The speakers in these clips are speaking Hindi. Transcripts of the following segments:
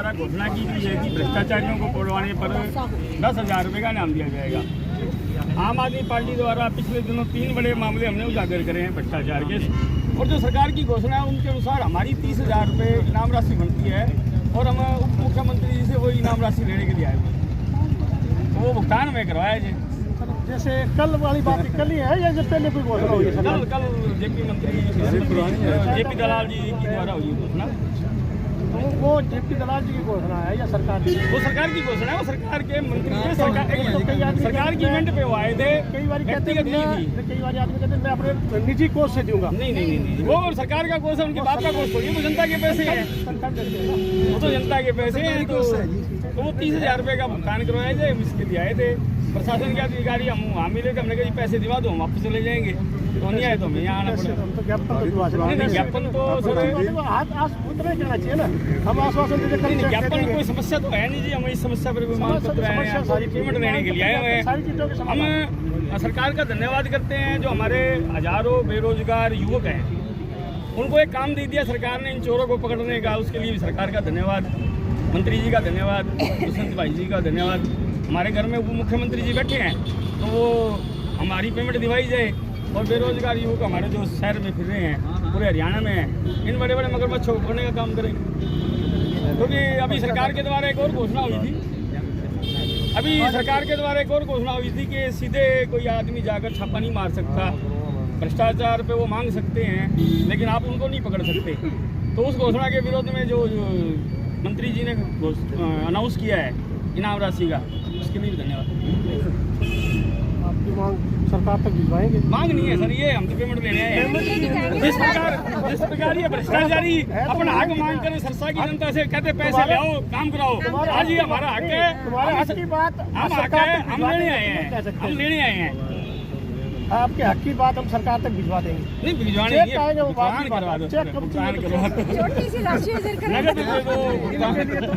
द्वारा घोषणा की गई है कि भ्रष्टाचारियों को पकड़वाने पर 10,000 रुपये का इनाम दिया जाएगा। आम आदमी पार्टी द्वारा पिछले दिनों 3 बड़े मामले हमने उजागर करे हैं भ्रष्टाचार के, और जो सरकार की घोषणा है उनके अनुसार हमारी 30,000 रुपये इनाम राशि बनती है और हम उप मुख्यमंत्री जी से वो इनाम राशि लेने के लिए आए हुए, वो भुगतान हमें करवाया जाए। जैसे कल वाली बात कल ही है या जब पहले कोई घोषणा हुई है? कल जेपी मंत्री जेपी दलाल जी की द्वारा हुई घोषणा। तो वो जेपी दलाल जी की घोषणा है या सरकार की? वो सरकार की घोषणा है, वो सरकार के मंत्री सरकार की इवेंट पे वो आए थे। कई बार व्यक्तिगत नहीं थी, कई बार आदमी कहते हैं मैं अपने निजी कोष से दूंगा। नहीं, वो सरकार का कोष है, उनके बाप का कोष थोड़ी है, वो जनता के पैसे हैं, वो तो जनता के पैसे हैं। तो वो 30,000 रुपये का भुगतान करवाया जाए, हम इसके लिए आए थे। प्रशासन के अधिकारी हम वहाँ मिले थे, हमने कहा पैसे दिवा दो, हम वापस चले जाएंगे। तो नहीं आए तो हमें यहाँ आना पड़ेगा। ज्ञापन तो उतना ही कहना चाहिए ना, हम आश्वासन देते। ज्ञापन कोई समस्या तो है नहीं जी, हम इस समस्या पर मांग पत्र आए हैं, सारी पेमेंट लेने के लिए आए हुए हैं। हम सरकार का धन्यवाद करते हैं, जो हमारे हजारों बेरोजगार युवक हैं उनको एक काम दे दिया सरकार ने इन चोरों को पकड़ने का, उसके लिए भी सरकार का धन्यवाद, मंत्री जी का धन्यवाद, दुष्यंत भाई जी का धन्यवाद। हमारे घर में उप मुख्यमंत्री जी बैठे हैं तो वो हमारी पेमेंट दिवाई जाए, और बेरोजगार युवक हमारे जो शहर में फिर रहे हैं, पूरे हरियाणा में हैं, इन बड़े बड़े मगरमच्छों को पकड़ने का काम करेंगे। क्योंकि अभी सरकार के द्वारा एक और घोषणा हुई थी, कि सीधे कोई आदमी जाकर छापा नहीं मार सकता, भ्रष्टाचार पे वो मांग सकते हैं लेकिन आप उनको नहीं पकड़ सकते। तो उस घोषणा के विरोध में जो मंत्री जी ने अनाउंस किया है इनाम राशि का, उसके लिए भी धन्यवाद। आपकी मांग सरकार तक भिजवाएंगे? मांग नहीं है सर, ये हम तो पेमेंट लेने आए हैं। जिस प्रकार ये भ्रष्टाचारी अपना हक मांग कर सरसा की जनता से कहते पैसे ले आओ, काम कराओ, आज ये हमारा हक है, तुम्हारे हक की बात हम हक है, हम लेने आए हैं। आपके हक की बात हम सरकार तक भिजवा देंगे। नहीं भिजवाने नहीं है, भुगतान करवा दो, भुगतान करवा दो, छोटी सी राशि नगद दे दो।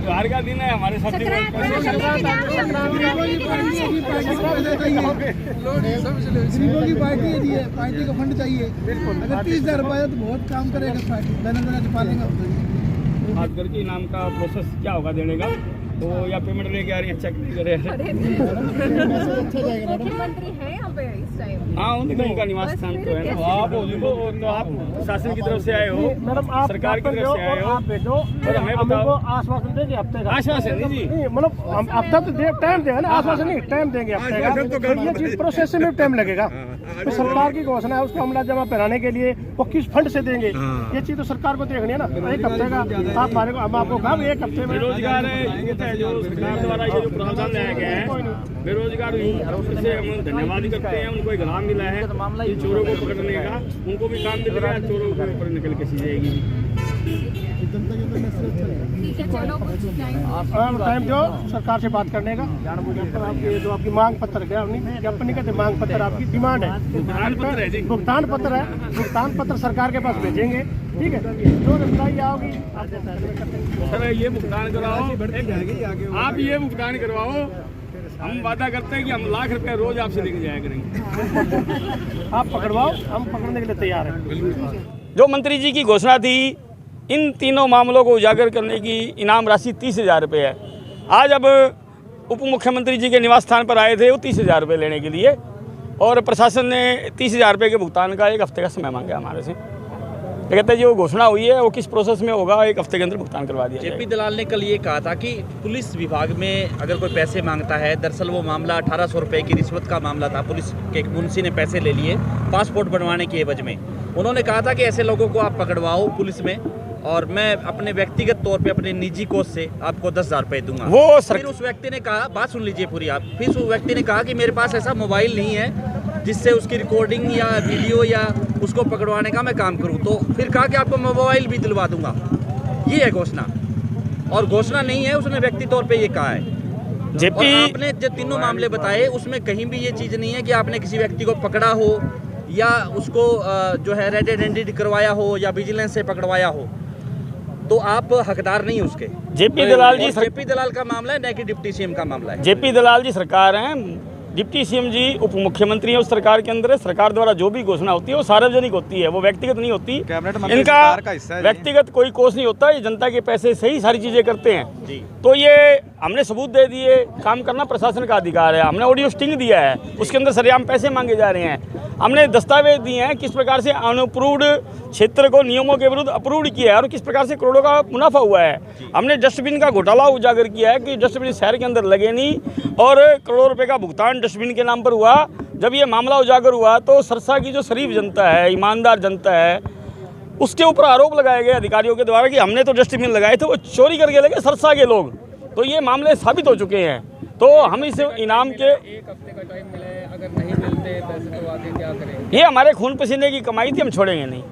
त्योहार का दिन है, हमारे साथ पार्टी को फंड चाहिए। अगर 30,000 रुपये तो बहुत काम करेगा पार्टी, देना छुपा लेंगे। बात करके इनाम का प्रोसेस क्या होगा देने का, तो या पेमेंट लेके आ रही है, चेक करे मुख्यमंत्री है यहाँ पे इस टाइम? हाँ, उनका निवास स्थान तो है ना। आप शासन की तरफ से आए हो, मैडम, आप सरकार की तरफ से आए हो, आप भेजो और हमें बताओ। आश्वासन देंगे हफ्ते का? आश्वासन नहीं जी, मतलब हम हफ्ता तो टाइम देंगे ना, आश्वासन नहीं, टाइम देंगे हफ्ते का। ये चीज प्रोसेस में टाइम लगेगा। तो सरकार की घोषणा है, उसको अमला जमा कराने के लिए वो किस फंड से देंगे, ये चीज तो सरकार को देखनी है ना। एक हफ्ते का आप हमारे को, हम आपको कहा एक हफ्ते में बेरोजगार है जो सरकार द्वारा ये जो प्रावधान लाया गया है, बेरोजगार से हम धन्यवाद करते हैं। उनको एक लाभ मिला है ये चोरों को पकड़ने का, उनको भी काम मिल रहा है, चोरों के ऊपर निकल के सी जाएगी। टाइम दो सरकार से बात करने का। आपकी जो आपकी मांग पत्र क्या ज्ञापन नहीं कहते, मांग पत्र आपकी डिमांड है, भुगतान पत्र है जी, भुगतान पत्र है, भुगतान पत्र सरकार के पास भेजेंगे। ठीक है, जो रिप्लाई आओगी सर ये भुगतान कराओ, आप ये भुगतान करवाओ, हम वादा करते हैं कि हम लाख रुपए रोज आपसे लेके जाया करेंगे। आप पकड़वाओ, हम पकड़ने के लिए तैयार हैं। जो मंत्री जी की घोषणा थी, इन तीनों मामलों को उजागर करने की इनाम राशि 30,000 रुपये है। आज अब उप मुख्यमंत्री जी के निवास स्थान पर आए थे वो 30,000 रुपये लेने के लिए, और प्रशासन ने 30,000 रुपये के भुगतान का एक हफ्ते का समय मांगा हमारे से। कहते हैं जो घोषणा हुई है वो किस प्रोसेस में होगा, एक हफ्ते के अंदर भुगतान करवा दिया जाएगा। जेपी दलाल ने कल ये कहा था कि पुलिस विभाग में अगर कोई पैसे मांगता है, दरअसल वो मामला 1800 रुपये की रिश्वत का मामला था। पुलिस के मुंशी ने पैसे ले लिए पासपोर्ट बनवाने के एवज में। उन्होंने कहा था कि ऐसे लोगों को आप पकड़वाओ पुलिस में, और मैं अपने व्यक्तिगत तौर पे अपने निजी कोष से आपको 10,000 रुपये दूंगा। फिर उस व्यक्ति ने कहा, बात सुन लीजिए पूरी आप, फिर उस व्यक्ति ने कहा कि मेरे पास ऐसा मोबाइल नहीं है जिससे उसकी रिकॉर्डिंग या वीडियो या उसको पकड़वाने का मैं काम करूं। तो फिर कहा कि आपको मोबाइल भी दिलवा दूंगा। ये है घोषणा, और घोषणा नहीं है, उसने व्यक्ति तौर पे ये कहा है। जेपी आपने जो तीनों मामले बताए उसमें कहीं भी ये चीज़ नहीं है कि आपने किसी व्यक्ति को पकड़ा हो या उसको जो है रेड हैंडेड करवाया हो या विजिलेंस से पकड़वाया हो, तो आप हकदार नहीं उसके। जेपी दलाल जी, जेपी दलाल का मामला है, न कि डिप्टी सीएम का मामला है। जेपी दलाल जी सरकार हैं, डिप्टी सीएम जी उप मुख्यमंत्री है उस सरकार के अंदर है। सरकार द्वारा जो भी घोषणा होती है वो सार्वजनिक होती है, वो व्यक्तिगत नहीं होती। कैबिनेट मंत्री इनका सरकार का हिस्सा है जी। व्यक्तिगत कोई कोष नहीं होता, ये जनता के पैसे से ही सारी चीजें करते हैं जी। तो ये हमने सबूत दे दिए, काम करना प्रशासन का अधिकार है। हमने ऑडियो स्टिंग दिया है, उसके अंदर सरेआम पैसे मांगे जा रहे हैं। हमने दस्तावेज दिए हैं किस प्रकार से अनअप्रूव्ड क्षेत्र को नियमों के विरुद्ध अप्रूव्ड किया है और किस प्रकार से करोड़ों का मुनाफा हुआ है। हमने डस्टबिन का घोटाला उजागर किया है कि डस्टबिन शहर के अंदर लगे नहीं और करोड़ों रुपए का भुगतान डस्टबिन के नाम पर हुआ। जब ये मामला उजागर हुआ तो सरसा की जो शरीफ जनता है, ईमानदार जनता है, उसके ऊपर आरोप लगाए गए अधिकारियों के द्वारा कि हमने तो डस्टबिन लगाए थे, वो चोरी करके लगे सरसा के लोग। तो ये मामले साबित हो चुके हैं। तो हम इस इनाम के 1 हफ्ते का टाइम मिला है, अगर नहीं मिलते पैसे तो आगे क्या करें? ये हमारे खून पसीने की कमाई थी, हम छोड़ेंगे नहीं।